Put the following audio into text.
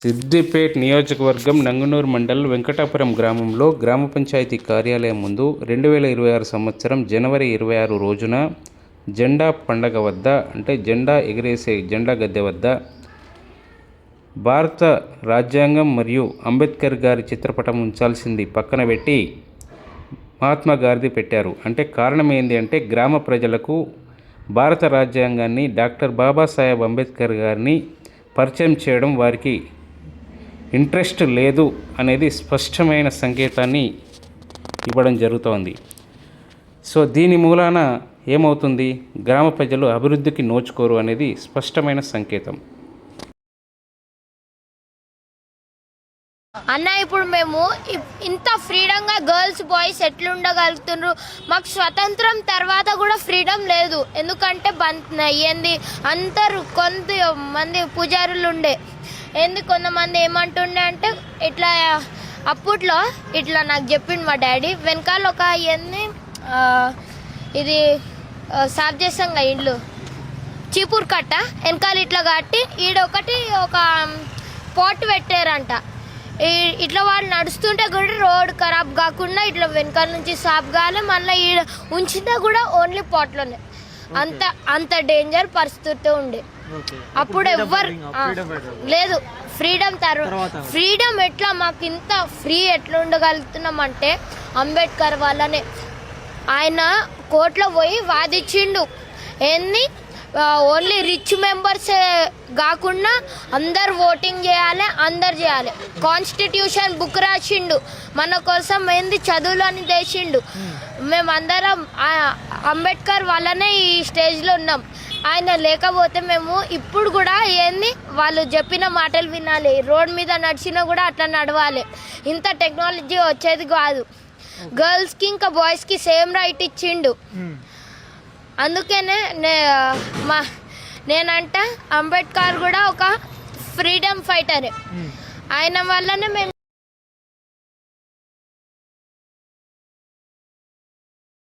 సిద్దిపేట్ నియోజకవర్గం నంగునూరు మండలం వెంకటాపురం గ్రామంలో గ్రామ పంచాయతీ కార్యాలయం ముందు 2026 సంవత్సరం జనవరి 26 రోజున జెండా పండగ వద్ద అంటే జెండా ఎగిరేసే జెండా గద్దె వద్ద భారత రాజ్యాంగం మరియు అంబేద్కర్ గారి చిత్రపటం ఉంచాల్సింది పక్కన పెట్టి మహాత్మా గాంధీ పెట్టారు. అంటే కారణం ఏంటి అంటే గ్రామ ప్రజలకు భారత రాజ్యాంగాన్ని డాక్టర్ బాబాసాహెబ్ అంబేద్కర్ గారిని పరిచయం చేయడం వారికి ఇంట్రెస్ట్ లేదు అనేది స్పష్టమైన సంకేతాన్ని ఇవ్వడం జరుగుతోంది. సో దీని మూలాన ఏమవుతుంది, గ్రామ ప్రజలు అభివృద్ధికి నోచుకోరు అనేది స్పష్టమైన సంకేతం. అన్న ఇప్పుడు మేము ఇంత ఫ్రీడంగా గర్ల్స్ బాయ్స్ ఎట్లుండగలుగుతున్నారు? మాకు స్వతంత్రం తర్వాత కూడా ఫ్రీడమ్ లేదు. ఎందుకంటే ఏంది అందరు కొంతమంది పూజారులు ఉండే కొంతమంది ఏమంటుండే అంటే ఇట్లా అప్పట్లో ఇట్లా నాకు చెప్పిండు మా డాడీ, వెనకాల ఒక ఇది సాఫ్ చేస్తాంగా ఇల్లు చీపూరు కట్ట వెనకాల ఇట్లా కట్టి ఈడొకటి ఒక పాట్ పెట్టారంట. ఇట్లా వాళ్ళు నడుస్తుంటే కూడా రోడ్ ఖరాబ్ కాకుండా ఇట్లా వెనకాల నుంచి సాఫ్ కావాలి, మళ్ళీ ఈడ ఉంచినా కూడా ఓన్లీ పాట్లోనే. అంత డేంజర్ పరిస్థితి ఉండే. అప్పుడు ఎవ్వరు లేదు ఫ్రీడమ్ ఫ్రీడమ్ ఎట్లా మాకు ఇంత ఫ్రీ ఎట్లా ఉండగలుగుతున్నాం అంటే అంబేద్కర్ వల్లనే. ఆయన కోర్టులో పోయి వాదించిండు ఓన్లీ రిచ్ మెంబర్సే కాకుండా అందరు ఓటింగ్ చేయాలి, అందరు చేయాలి. కాన్స్టిట్యూషన్ బుక్ రాసిండు మన కోసం, చదువులు అని తెచ్చిండు. మేమందరం అంబేద్కర్ వల్లనే ఈ స్టేజ్లో ఉన్నాం. ఆయన లేకపోతే మేము ఇప్పుడు కూడా వాళ్ళు చెప్పిన మాటలు వినాలి, రోడ్ మీద నడిచినా కూడా అట్లా నడవాలి. ఇంత టెక్నాలజీ వచ్చేది కాదు. గర్ల్స్కి ఇంకా బాయ్స్కి సేమ్ రైట్ ఇచ్చిండు. అందుకనే నేనంట అంబేద్కర్ కూడా ఒక ఫ్రీడమ్ ఫైటరే. ఆయన వల్లనే మేము